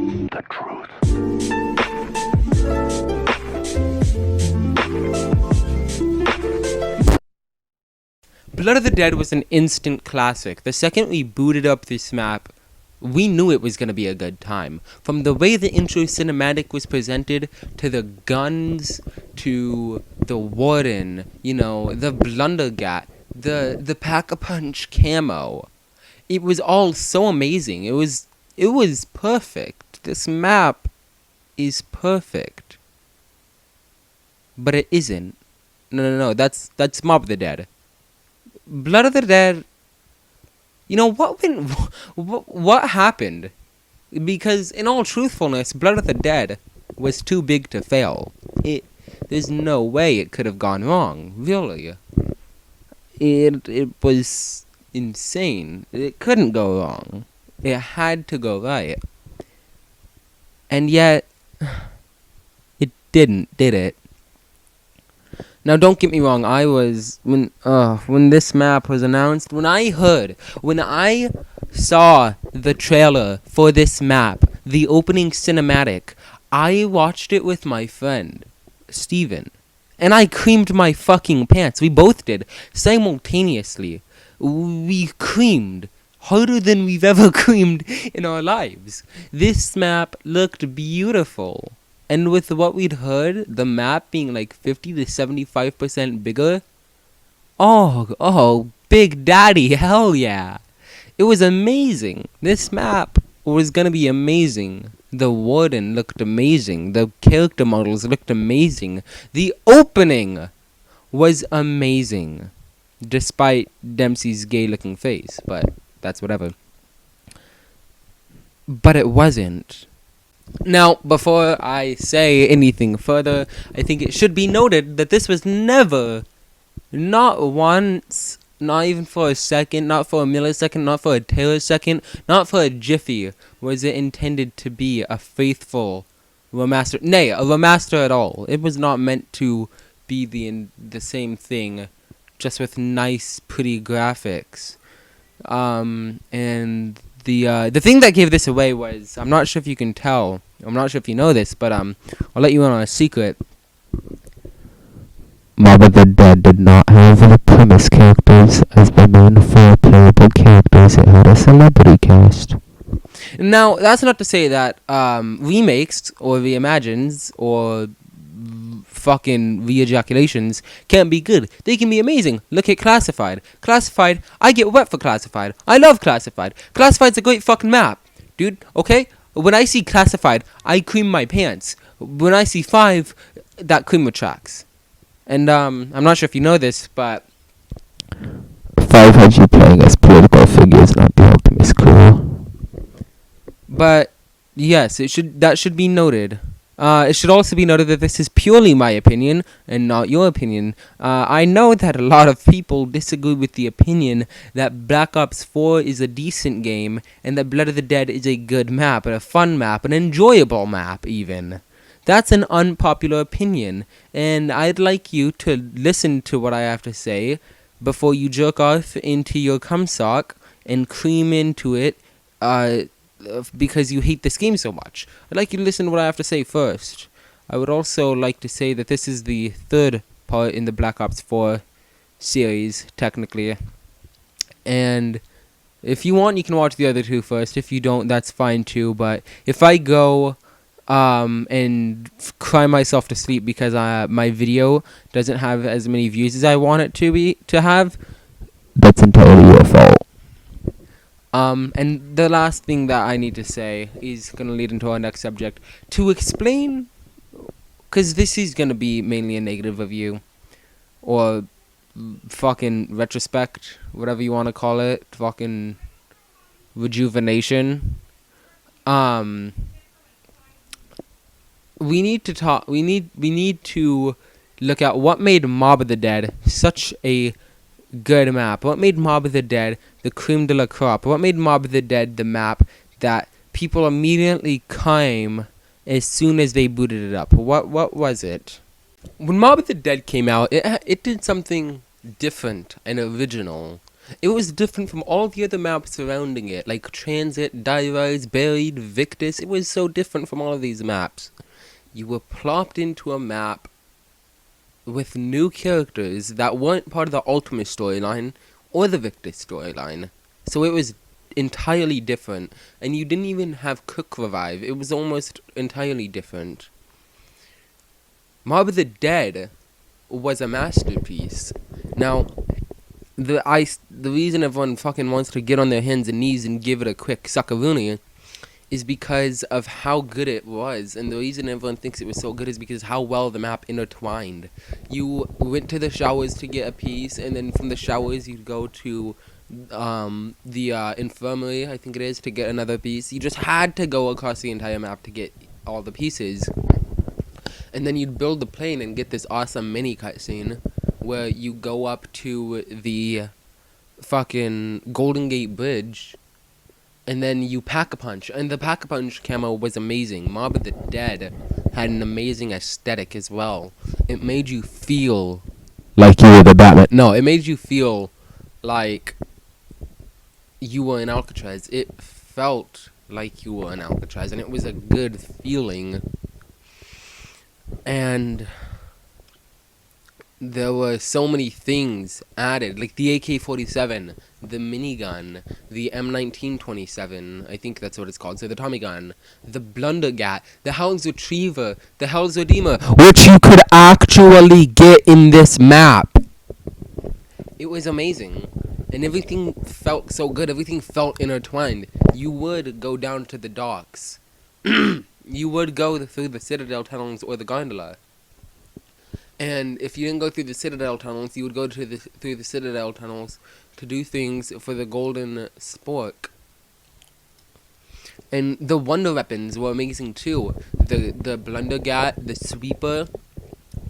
The truth. Blood of the Dead was an instant classic. The second we booted up this map, we knew it was going to be a good time. From the way the intro cinematic was presented, to the guns, to the warden, the blundergat, the pack-a-punch camo. It was all so amazing. It was perfect. This map is perfect. But it isn't. No. That's Mob of the Dead. Blood of the Dead. What happened? Because in all truthfulness, Blood of the Dead was too big to fail. There's no way it could have gone wrong. Really. It was insane. It couldn't go wrong. It had to go right. And yet, it didn't, did it? Now, don't get me wrong. When this map was announced, when I saw the trailer for this map, the opening cinematic, I watched it with my friend, Steven. And I creamed my fucking pants. We both did. Simultaneously. We creamed harder than we've ever creamed in our lives. This map looked beautiful. And with what we'd heard, the map being like 50 to 75% bigger. Oh, Big Daddy, hell yeah. It was amazing. This map was gonna be amazing. The warden looked amazing. The character models looked amazing. The opening was amazing. Despite Dempsey's gay-looking face. But that's whatever. But it wasn't. Now, before I say anything further, I think it should be noted that this was never, not once, not even for a second, not for a millisecond, not for a terasecond, not for a jiffy, was it intended to be a faithful remaster. Nay, a remaster at all. It was not meant to be the same thing, just with nice, pretty graphics. And the thing that gave this away was, I'm not sure if you can tell, I'm not sure if you know this, but I'll let you in on a secret. Mob of the Dead did not have the premise characters as the main four playable characters. It had a celebrity cast. Now, that's not to say that remakes or reimagines or fucking re-ejaculations can't be good. They can be amazing. Look at Classified. Classified, I get wet for Classified. I love Classified. Classified's a great fucking map, dude, okay? When I see Classified, I cream my pants. When I see 5, that cream retracts. And I'm not sure if you know this, but 5 had you playing as political figures, not the Optimus crew. But yes, that should be noted. It should also be noted that this is purely my opinion and not your opinion. I know that a lot of people disagree with the opinion that Black Ops 4 is a decent game and that Blood of the Dead is a good map, a fun map, an enjoyable map even. That's an unpopular opinion, and I'd like you to listen to what I have to say before you jerk off into your cum sock and cream into it, because you hate this game so much. I'd like you to listen to what I have to say first. I would also like to say that this is the third part in the Black Ops 4 series, technically. And if you want, you can watch the other 2 first. If you don't, that's fine too. But if I go and cry myself to sleep because my video doesn't have as many views as I want it to have, that's entirely your fault. And the last thing that I need to say is going to lead into our next subject. To explain, because this is going to be mainly a negative review, or fucking retrospect, whatever you want to call it, fucking rejuvenation. We need to talk, we need to look at what made Mob of the Dead such a good map. What made Mob of the Dead the cream de la crop? What made Mob of the Dead the map that people immediately came as soon as they booted it up? What was it? When Mob of the Dead came out, it did something different and original. It was different from all the other maps surrounding it, like Transit, Die-Rise, Buried, Victus. It was so different from all of these maps. You were plopped into a map with new characters that weren't part of the Ultimate storyline or the Victus storyline. So it was entirely different, and you didn't even have Quick Revive. It was almost entirely different. Mob of the Dead was a masterpiece. Now, the reason everyone fucking wants to get on their hands and knees and give it a quick suckaroony is because of how good it was, and the reason everyone thinks it was so good is because how well the map intertwined. You went to the showers to get a piece, and then from the showers you'd go to the infirmary, I think it is, to get another piece. You just had to go across the entire map to get all the pieces. And then you'd build the plane and get this awesome mini cutscene where you go up to the fucking Golden Gate Bridge, and then you Pack-a-Punch. And the Pack-a-Punch camo was amazing. Mob of the Dead had an amazing aesthetic as well. It made you feel Like you were the Batman. No, it made you feel like you were in Alcatraz. It felt like you were in Alcatraz, and it was a good feeling. And there were so many things added, like the AK-47, the minigun, the M1927, I think that's what it's called, so the Tommy gun, the Blundergat, the Hell's Retriever, the Hell's Redeemer, which you could actually get in this map. It was amazing, and everything felt so good, everything felt intertwined. You would go down to the docks. You would go through the Citadel tunnels or the gondola. And if you didn't go through the Citadel tunnels, you would go through the Citadel tunnels to do things for the Golden Spork. And the wonder weapons were amazing too. The Blundergat, the Sweeper,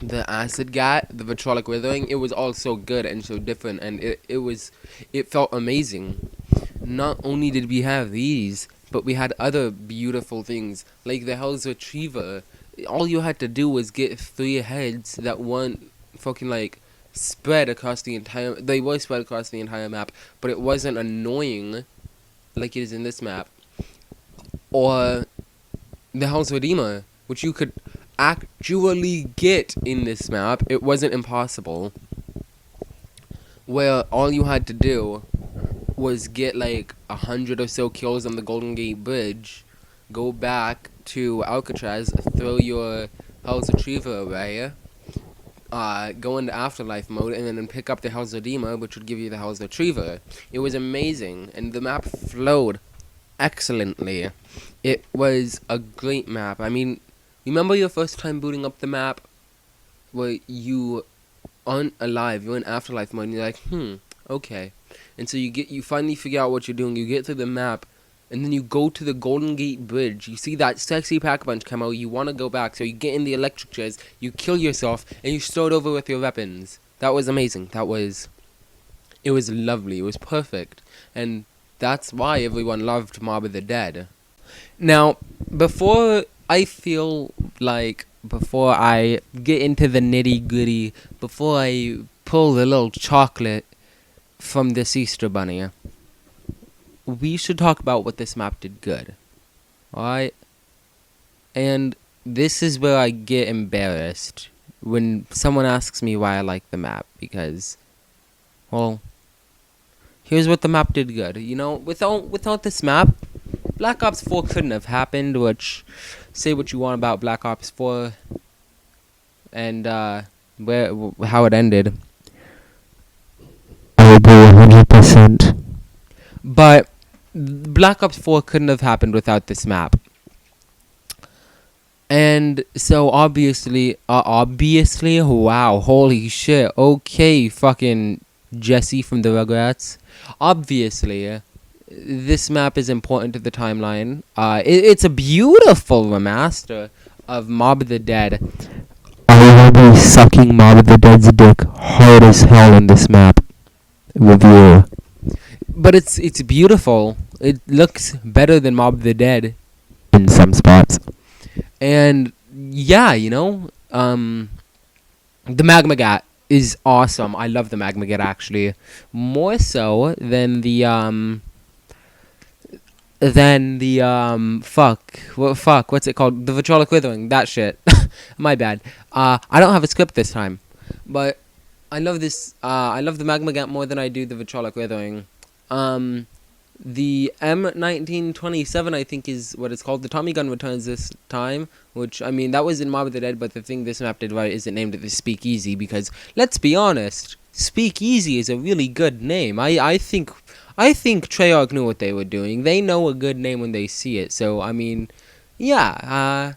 the Acid Gat, the Vitrolic Withering. It was all so good and so different, and it felt amazing. Not only did we have these, but we had other beautiful things, like the Hell's Retriever. All you had to do was get 3 heads that weren't fucking, like, spread across the entire... They were spread across the entire map, but it wasn't annoying like it is in this map. Or the Hell's Redeemer, which you could actually get in this map. It wasn't impossible. Where all you had to do was get like 100 or so kills on the Golden Gate Bridge, go back to Alcatraz, throw your Hell's Retriever away, go into Afterlife mode, and then pick up the Hell's Redeemer, which would give you the Hell's Retriever. It was amazing, and the map flowed excellently. It was a great map. I mean, remember your first time booting up the map, where you aren't alive, you're in Afterlife mode, and you're like, okay. And so you finally figure out what you're doing, you get through the map, and then you go to the Golden Gate Bridge, you see that sexy Pack-a-Punch camo, you want to go back, so you get in the electric chairs, you kill yourself, and you start over with your weapons. That was amazing. It was lovely, it was perfect, and that's why everyone loved Mob of the Dead. Now, before I get into the nitty-gritty, before I pull the little chocolate from this Easter Bunny, we should talk about what this map did good. Alright? And this is where I get embarrassed when someone asks me why I like the map, because, well, here's what the map did good. You know, without this map, Black Ops 4 couldn't have happened, which, say what you want about Black Ops 4 and how it ended. I agree 100%. But Black Ops 4 couldn't have happened without this map. And so obviously, wow, holy shit, okay, fucking Jesse from the Rugrats. Obviously, this map is important to the timeline. It's a beautiful remaster of Mob of the Dead. I remember sucking Mob of the Dead's dick hard as hell in this map. Review. But it's beautiful. It looks better than Mob of the Dead in some spots. And yeah, you know, the Magma Gat. is awesome. I love the Magmaget actually, more so what's it called? The Vitrolic Withering. That shit. My bad. I don't have a script this time, but I love this. I love the Magmaget more than I do the Vitrolic Withering. The M1927, I think, is what it's called. The Tommy gun returns this time, which, I mean, that was in Mob of the Dead, but the thing this map did right is it named it the Speakeasy, because, let's be honest, Speakeasy is a really good name. I think Treyarch knew what they were doing. They know a good name when they see it, so, I mean, yeah,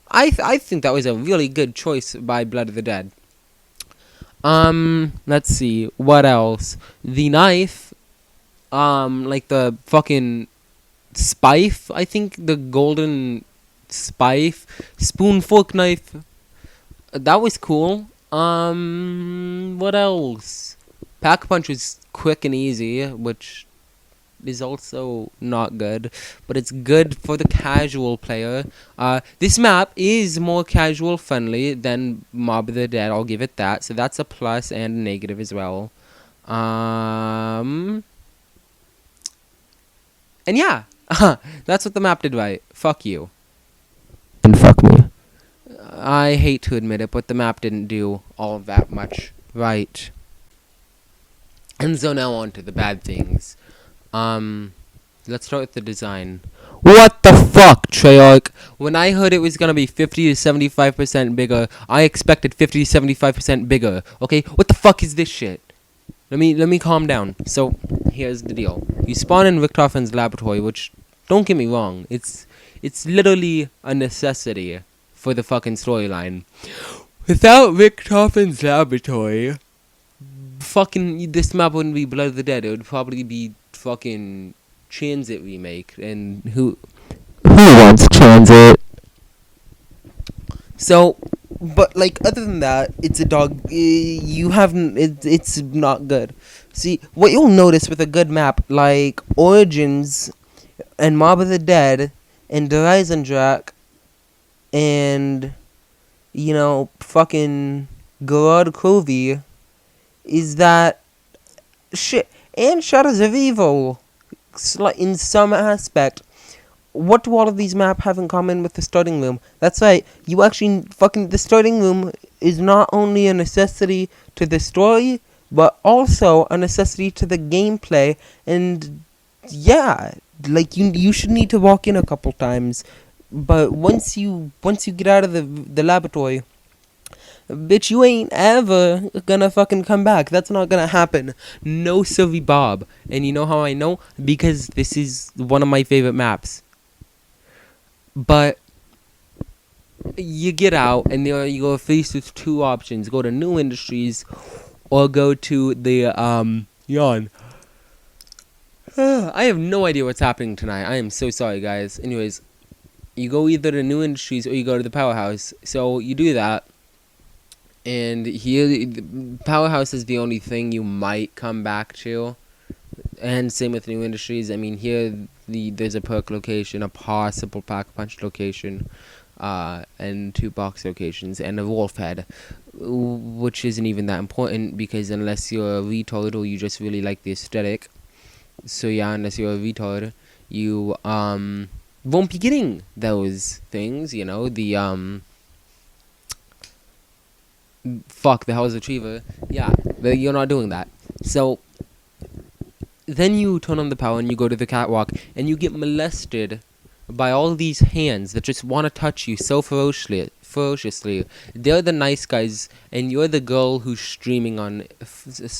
I think that was a really good choice by Blood of the Dead. Let's see, what else? The knife, like the fucking spife, I think, the golden spife, spoon, fork, knife, that was cool. What else? Pack Punch was quick and easy, which is also not good, but it's good for the casual player. This map is more casual friendly than Mob of the Dead, I'll give it that, so that's a plus and a negative as well. And yeah, that's what the map did right. Fuck you. And fuck me. I hate to admit it, but the map didn't do all that much right. And so now on to the bad things. Let's start with the design. What the fuck, Treyarch? When I heard it was gonna be 50 to 75% bigger, I expected 50 to 75% bigger. Okay, what the fuck is this shit? Let me calm down. So, here's the deal. You spawn in Richtofen's laboratory, which, don't get me wrong, it's literally a necessity for the fucking storyline. Without Richtofen's laboratory, fucking, this map wouldn't be Blood of the Dead. It would probably be fucking Transit remake. And who wants transit? So, but like other than that, it's a dog. You haven't. It's not good. See, what you'll notice with a good map like Origins and Mob of the Dead and Dreisendrach and fucking Gerard Covey is that shit, and Shadows of Evil in some aspect. What do all of these maps have in common with the starting room? That's right, you actually the starting room is not only a necessity to the story, but also a necessity to the gameplay. And yeah, like you should need to walk in a couple times, but once you get out of the laboratory, bitch, you ain't ever gonna fucking come back. That's not gonna happen. No, Sylvie Bob. And you know how I know? Because this is one of my favorite maps. But you get out, and there you go faced with two options: go to New Industries, or go to the Yawn. I have no idea what's happening tonight. I am so sorry, guys. Anyways, you go either to New Industries or you go to the Powerhouse. So you do that, and here the Powerhouse is the only thing you might come back to. And same with New Industries. I mean, here there's a perk location, a possible Pack Punch location, and 2 box locations, and a wolf head, which isn't even that important because unless you're a retard or you just really like the aesthetic, so yeah, unless you're a retard, you won't be getting those things. The the Hell's Retriever. Yeah, you're not doing that. So then you turn on the power and you go to the catwalk and you get molested by all these hands that just want to touch you so ferociously. They're the nice guys, and you're the girl who's streaming on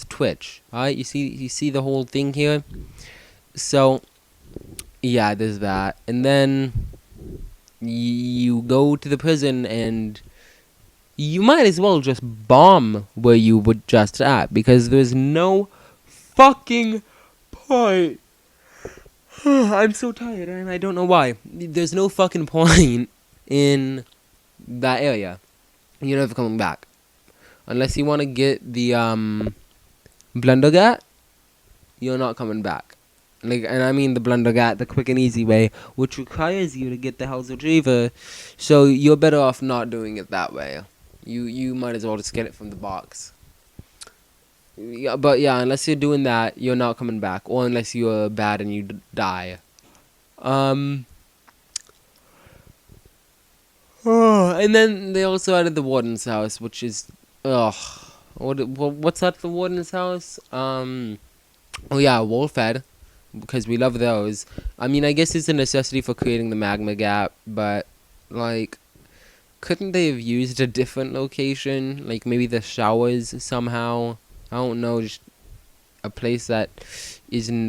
Twitch. Alright, you see the whole thing here? So, yeah, there's that. And then you go to the prison, and you might as well just bomb where you were just at, because there's no fucking point. I'm so tired, and I don't know why. There's no fucking point in that area. You're never coming back. Unless you want to get the Blundergat, you're not coming back. And I mean the Blundergat, the quick and easy way, which requires you to get the Hell's Retriever, so you're better off not doing it that way. You might as well just get it from the box. Yeah, but yeah, unless you're doing that, you're not coming back, or unless you're bad and you die. Um. And then they also added the warden's house, which is ugh. What's at the warden's house? Oh yeah, Wolfhead, because we love those. I mean, I guess it's a necessity for creating the magma gap, but like, couldn't they have used a different location? Like maybe the showers somehow. I don't know, just a place that isn't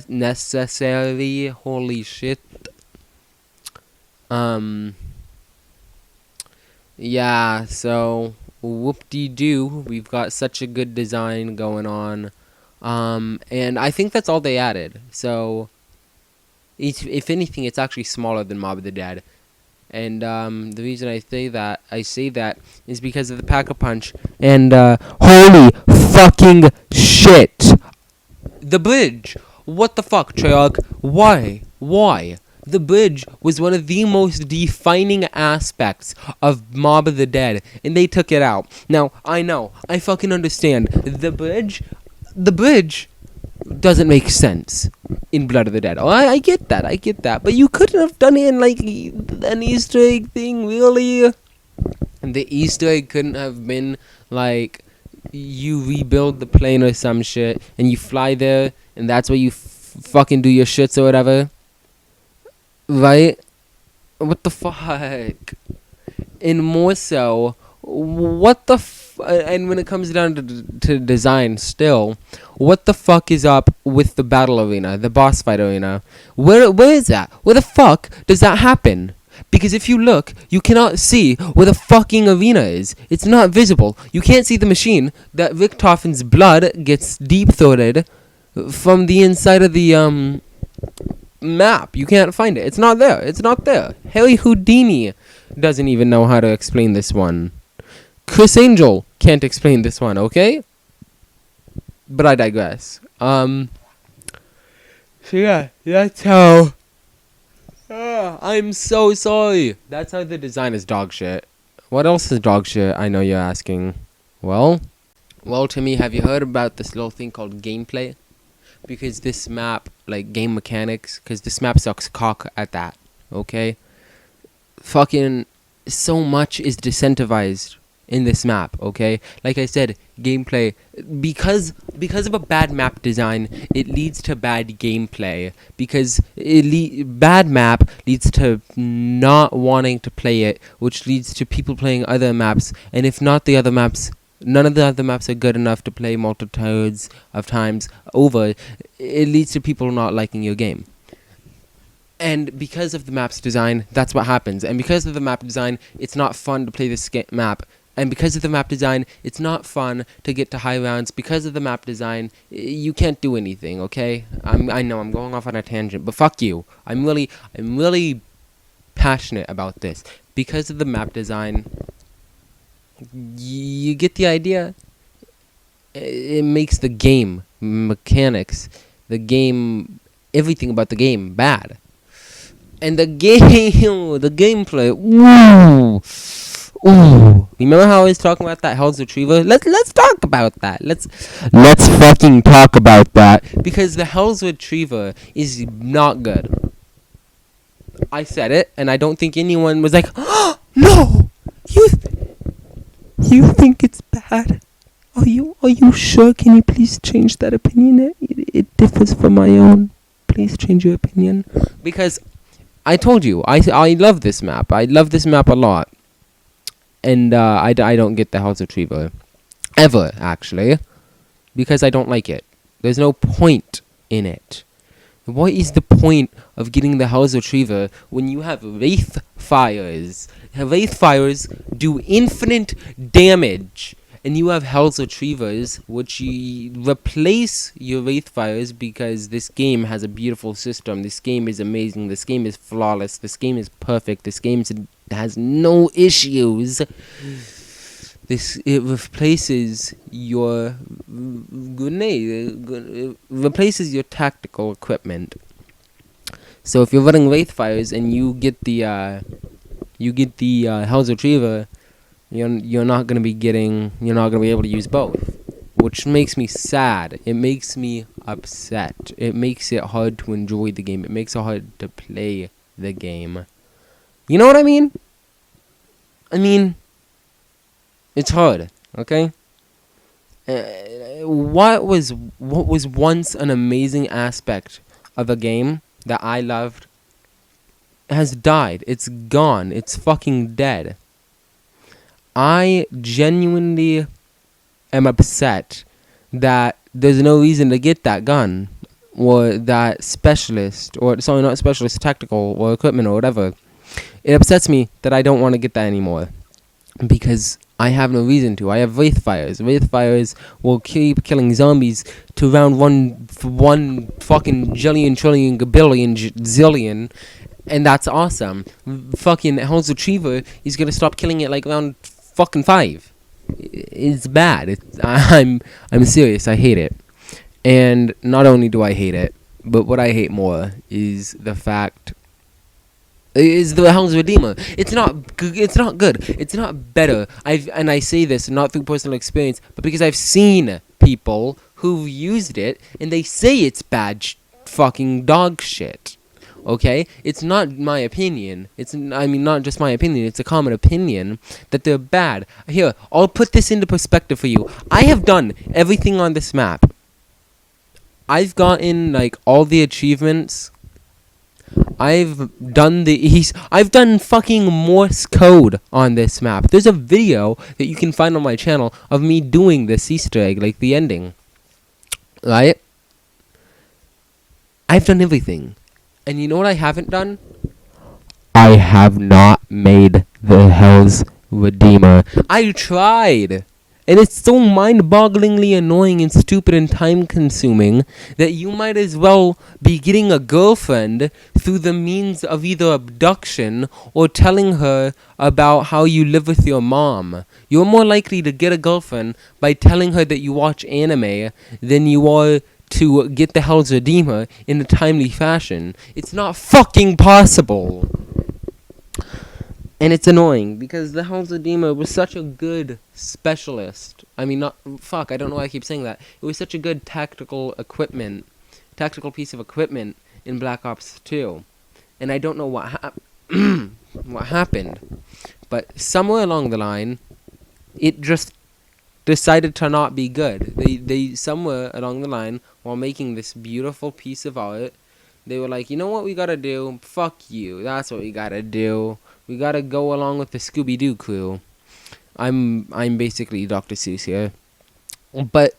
necessarily. Holy shit. Um. Yeah. So whoop-de-doo, we've got such a good design going on. And I think that's all they added. So, if anything, it's actually smaller than Mob of the Dead. And the reason I say that is because of the Pack-a-Punch. And holy fucking shit! The bridge. What the fuck, Treyarch? Why? Why? The bridge was one of the most defining aspects of Mob of the Dead, and they took it out. Now, I know, I fucking understand. The bridge doesn't make sense in Blood of the Dead. Oh, I get that. But you couldn't have done it in, like, an Easter egg thing, really? And the Easter egg couldn't have been, like, you rebuild the plane or some shit, and you fly there, and that's where you fucking do your shits or whatever. Right? What the fuck? And more so, what the and when it comes down to design still, what the fuck is up with the battle arena, the boss fight arena? Where is that? Where the fuck does that happen? Because if you look, you cannot see where the fucking arena is. It's not visible. You can't see the machine that Richtofen's blood gets deep-throated from the inside of the map. You can't find it. It's not there. Harry Houdini doesn't even know how to explain this one. Chris Angel can't explain this one, okay? But I digress. So yeah, that's how I'm so sorry. That's how the design is dog shit. What else is dog shit? I know you're asking. Well, Timmy, have you heard about this little thing called gameplay? Because this map, like game mechanics, because this map sucks cock at that, okay? Fucking so much is decentralized in this map, okay? Like I said, gameplay, because of a bad map design, it leads to bad gameplay. Because bad map leads to not wanting to play it, which leads to people playing other maps, and if not the other maps, none of the other maps are good enough to play multitudes of times over. It leads to people not liking your game. And because of the map's design, that's what happens. And because of the map design, it's not fun to play this map. And because of the map design, it's not fun to get to high rounds. Because of the map design, you can't do anything, okay? I know I'm going off on a tangent, but fuck you. I'm really passionate about this. Because of the map design, you get the idea. It makes the game mechanics, the game, everything about the game bad. And the gameplay, ooh. Remember how I was talking about that Hell's Retriever? Let's talk about that. Let's fucking talk about that, because the Hell's Retriever is not good. I said it, and I don't think anyone was like, oh, no, you think it's bad? Are you sure? Can you please change that opinion? It differs from my own. Please change your opinion. Because I told you, I love this map. I love this map a lot. And I don't get the Hell's Retriever. Ever, actually. Because I don't like it. There's no point in it. What is the point of getting the Hell's Retriever when you have Wraith Fires? Wraith Fires do infinite damage. And you have Hell's Retrievers, which you replace your Wraith Fires, because this game has a beautiful system. This game is amazing. This game is flawless. This game is perfect. This game has no issues. It replaces your replaces your tactical equipment. So if you're running Wraith Fires and you get the Hell's Retriever, you're not gonna be able to use both, which makes me sad. It makes me upset. It makes it hard to enjoy the game. It makes it hard to play the game. You know what I mean? I mean, it's hard, okay? What was once an amazing aspect of a game that I loved has died. It's gone. It's fucking dead. I genuinely am upset that there's no reason to get that gun or that specialist, or sorry, not specialist, tactical or equipment or whatever. It upsets me that I don't want to get that anymore because I have no reason to. I have Wraithfires. Wraithfires will keep killing zombies to round one fucking jillion, trillion, gabillion, zillion, and that's awesome. Fucking Hell's Retriever is gonna stop killing it like round fucking 5. It's bad. I'm serious. I hate it. And not only do I hate it, but what I hate more is the fact is the Hell's Redeemer. It's not good. It's not better. I say this not through personal experience, but because I've seen people who've used it and they say it's bad fucking dog shit. Okay? It's not my opinion. Not just my opinion. It's a common opinion that they're bad. Here, I'll put this into perspective for you. I have done everything on this map. I've gotten, like, all the achievements. I've done fucking Morse code on this map. There's a video that you can find on my channel of me doing this Easter egg, like the ending. Right? I've done everything. And you know what I haven't done? I have not made the Hell's Redeemer. I tried. And it's so mind-bogglingly annoying and stupid and time-consuming that you might as well be getting a girlfriend through the means of either abduction or telling her about how you live with your mom. You're more likely to get a girlfriend by telling her that you watch anime than you are to get the Hell's Redeemer in a timely fashion. It's not fucking possible. And it's annoying because the Hell's Redeemer was such a good specialist. I don't know why I keep saying that. It was such a good tactical piece of equipment in Black Ops 2. And I don't know what happened. But somewhere along the line, it just decided to not be good. They somewhere along the line, while making this beautiful piece of art, they were like, you know what we gotta do? Fuck you. That's what we gotta do. We gotta go along with the Scooby-Doo crew. I'm basically Dr. Seuss here. But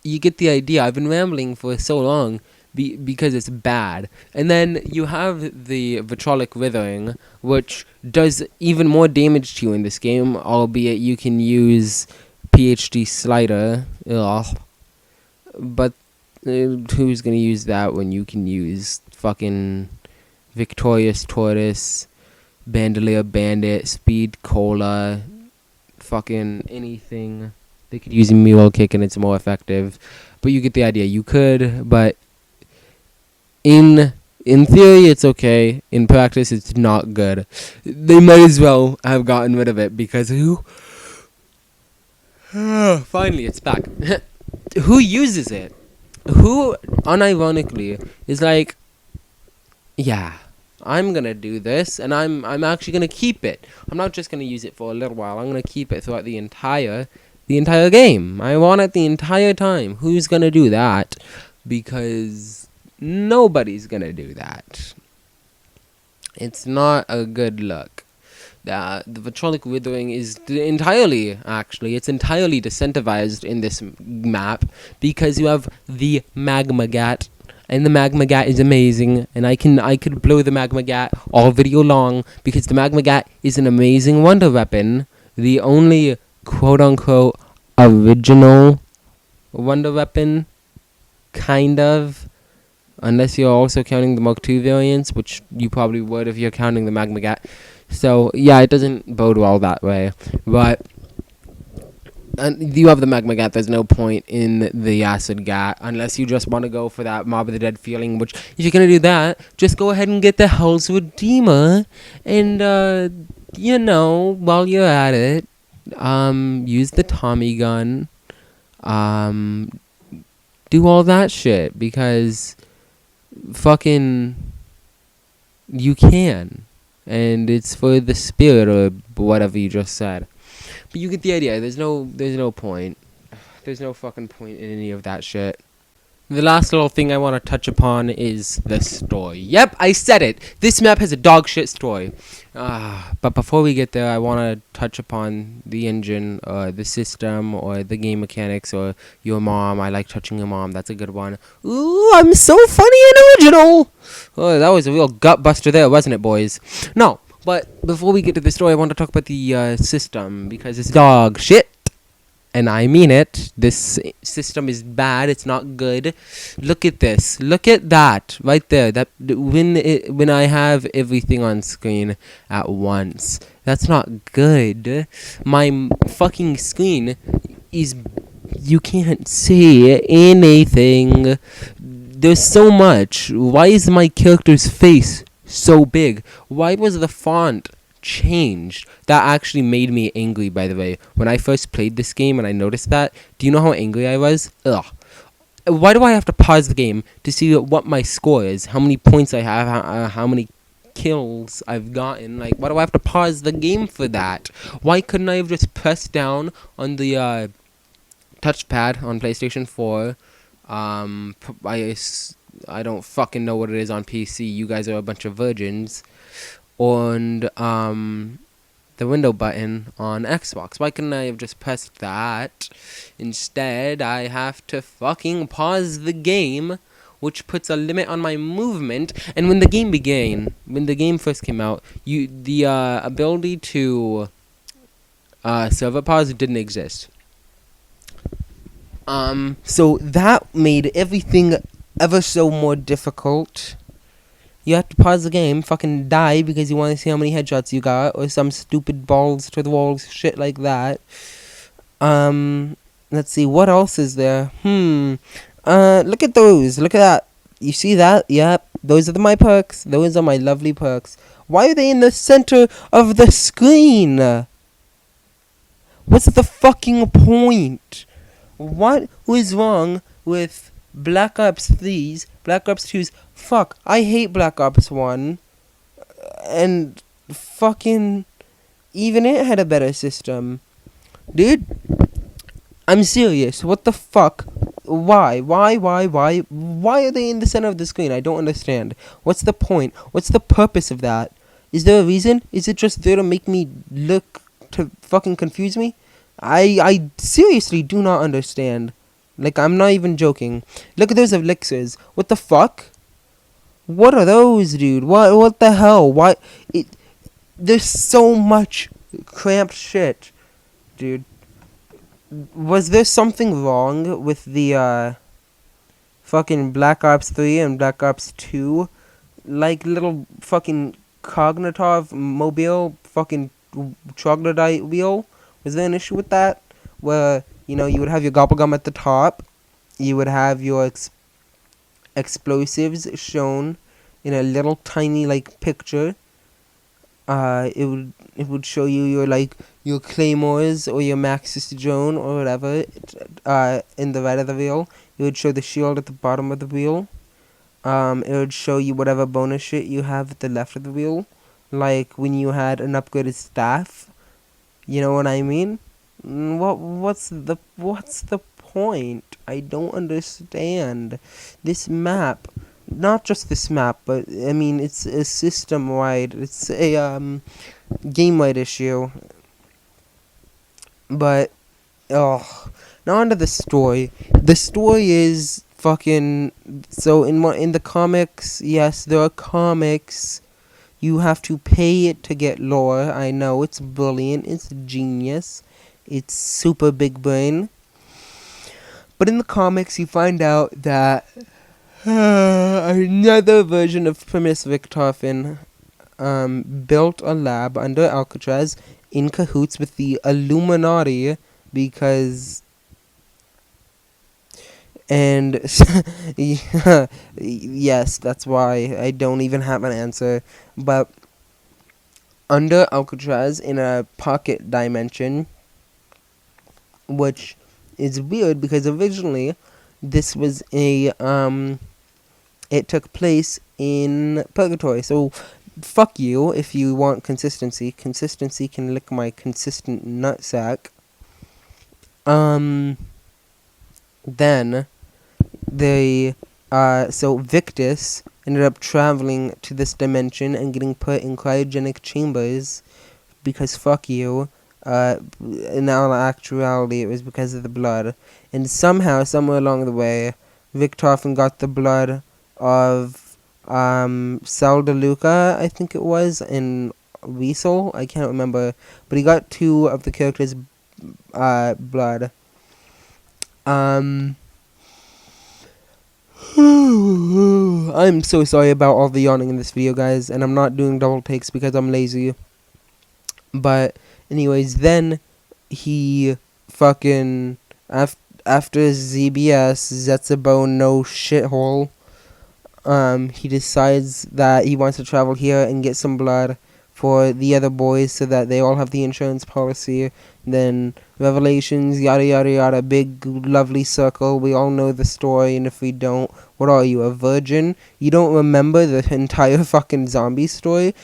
you get the idea. I've been rambling for so long because it's bad. And then you have the Vitrolic Withering, which does even more damage to you in this game, albeit you can use PhD Slider. Ugh. But who's gonna use that when you can use fucking Victorious Tortoise, Bandolier Bandit, Speed Cola, fucking anything? They could use a Mule Kick and it's more effective. But you get the idea. You could, but in theory it's okay. In practice it's not good. They might as well have gotten rid of it because who? Finally it's back. Who uses it? Who, unironically, is like, yeah, I'm gonna do this, and I'm actually gonna keep it. I'm not just gonna use it for a little while. I'm gonna keep it throughout the entire game. I want it the entire time. Who's gonna do that? Because nobody's gonna do that. It's not a good look. The Vitrolic Withering is entirely decentralized in this map because you have the Magmagat, and the Magmagat is amazing, and I could blow the Magmagat all video long because the Magmagat is an amazing wonder weapon, the only quote-unquote original wonder weapon, kind of, unless you're also counting the Mark II variants, which you probably would if you're counting the Magmagat. So, yeah, it doesn't bode well that way. But you have the Magmagat. There's no point in the Acid Gat unless you just want to go for that Mob of the Dead feeling, which, if you're going to do that, just go ahead and get the Hell's Redeemer. And, while you're at it, use the Tommy gun. um, do all that shit because fucking you can, and it's for the spirit or whatever you just said. But you get the idea. There's no point. There's no fucking point in any of that shit. The last little thing I want to touch upon is the story. Yep, I said it. This map has a dog shit story. But before we get there, I want to touch upon the engine, or the system, or the game mechanics, or your mom. I like touching your mom. That's a good one. Ooh, I'm so funny and original. Oh, that was a real gut buster there, wasn't it, boys? No, but before we get to the story, I want to talk about the system, because it's dog shit. And I mean it. This system is bad. It's not good. Look at this. Look at that right there. That when I have everything on screen at once, that's not good. My fucking screen is. You can't see anything. There's so much. Why is my character's face so big? Why was the font changed? That actually made me angry, by the way. When I first played this game and I noticed that, do you know how angry I was? Ugh. Why do I have to pause the game to see what my score is? How many points I have? How many kills I've gotten? Like, why do I have to pause the game for that? Why couldn't I have just pressed down on the touchpad on PlayStation 4? I don't fucking know what it is on PC. You guys are a bunch of virgins. And the window button on Xbox. Why couldn't I have just pressed that? Instead, I have to fucking pause the game, which puts a limit on my movement. And when the game first came out, the ability to server pause didn't exist. So that made everything ever so more difficult. You have to pause the game, fucking die because you want to see how many headshots you got, or some stupid balls to the walls shit like that. Let's see, what else is there? Look at those. Look at that. You see that? Yep. Those are my perks. Those are my lovely perks. Why are they in the center of the screen? What's the fucking point? What was wrong with Black Ops 3's, Black Ops 2's? Fuck, I hate Black Ops 1. And fucking even it had a better system. Dude, I'm serious. What the fuck? Why? Why are they in the center of the screen? I don't understand. What's the point? What's the purpose of that? Is there a reason? Is it just there to make me look, to fucking confuse me? I seriously do not understand. Like, I'm not even joking. Look at those elixirs. What the fuck? What are those, dude? What the hell? Why? There's so much cramped shit, dude. Was there something wrong with the fucking Black Ops 3 and Black Ops 2? Like, little fucking Cognitov mobile fucking troglodyte wheel? Was there an issue with that? Where, you know, you would have your gobblegum at the top. You would have your explosives shown in a little tiny, like, picture. It would show you your claymores or your Maxis drone or whatever in the right of the wheel. It would show the shield at the bottom of the wheel. It would show you whatever bonus shit you have at the left of the wheel, like when you had an upgraded staff. You know what I mean? What's the point? I don't understand this map. Not just this map, but I mean it's a system-wide. It's a game-wide issue. But now onto the story. The story is fucking. So in the comics, yes, there are comics. You have to pay it to get lore. I know, it's brilliant, it's genius, it's super big brain. But in the comics, you find out that another version of Primus Richtofen built a lab under Alcatraz in cahoots with the Illuminati because... And yes, that's why I don't even have an answer. But under Alcatraz, in a pocket dimension, which is weird because originally this was it took place in purgatory. So fuck you if you want consistency. Consistency can lick my consistent nutsack. Then they so Victus ended up traveling to this dimension and getting put in cryogenic chambers because fuck you. In all actuality, it was because of the blood. And somehow, somewhere along the way, Victorfen got the blood of Sal de Luca, I think it was, and Weasel. I can't remember. But he got 2 of the characters' blood. I'm so sorry about all the yawning in this video, guys, and I'm not doing double takes because I'm lazy. But anyways, then he fucking after ZBS Zetsubo no shithole, he decides that he wants to travel here and get some blood for the other boys so that they all have the insurance policy. Then Revelations, yada yada yada, big lovely circle. We all know the story, and if we don't, what are you, a virgin? You don't remember the entire fucking zombie story?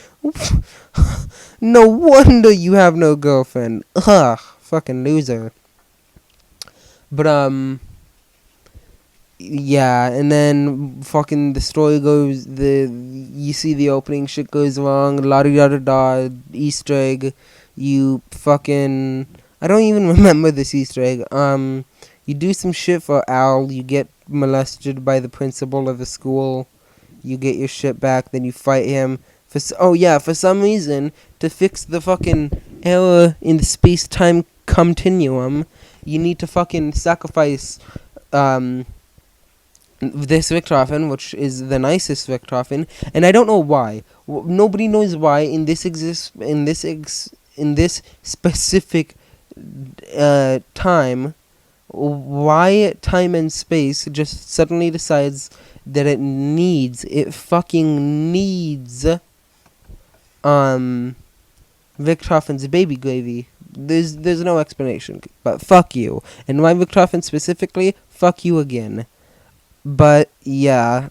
No wonder you have no girlfriend. Ugh, fucking loser. But yeah, and then fucking the story goes, you see the opening, shit goes wrong, la da da da, Easter egg, you fucking, I don't even remember this Easter egg. You do some shit for Al, you get molested by the principal of the school, you get your shit back, then you fight him. For some reason, to fix the fucking error in the space-time continuum, you need to fucking sacrifice this Richtofen, which is the nicest Richtofen, and I don't know why. Nobody knows why in this specific time. Why time and space just suddenly decides that it fucking needs Richtofen's baby gravy. There's no explanation, but fuck you. And why Richtofen specifically? Fuck you again. But yeah,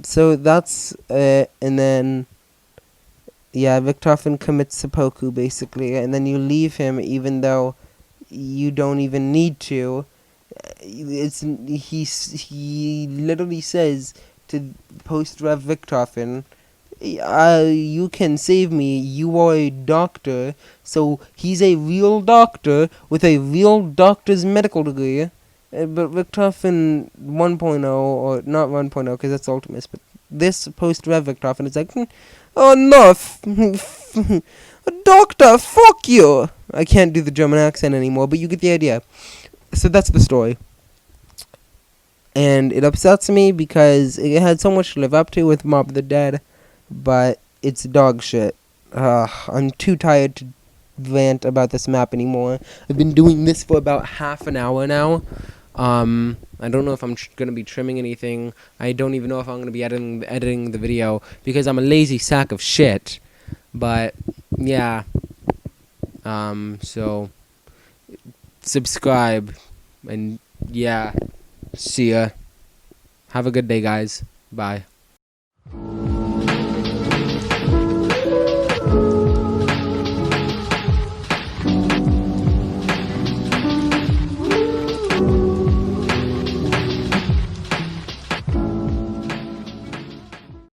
so that's it, and then yeah, Richtofen commits seppuku basically, and then you leave him even though you don't even need to. He literally says to post-Rev Richtofen, you can save me, you are a doctor. So he's a real doctor with a real doctor's medical degree. But Richtofen 1.0, or not 1.0 because that's Ultimus, but this post-Rev Richtofen is like, oh no, doctor, fuck you. I can't do the German accent anymore, but you get the idea. So that's the story. And it upsets me because it had so much to live up to with Mob of the Dead, but it's dog shit. I'm too tired to rant about this map anymore. I've been doing this for about half an hour now. I don't know if I'm gonna be trimming anything. I don't even know if I'm gonna be editing the video because I'm a lazy sack of shit. But yeah, so subscribe and yeah, see ya. Have a good day, guys. Bye.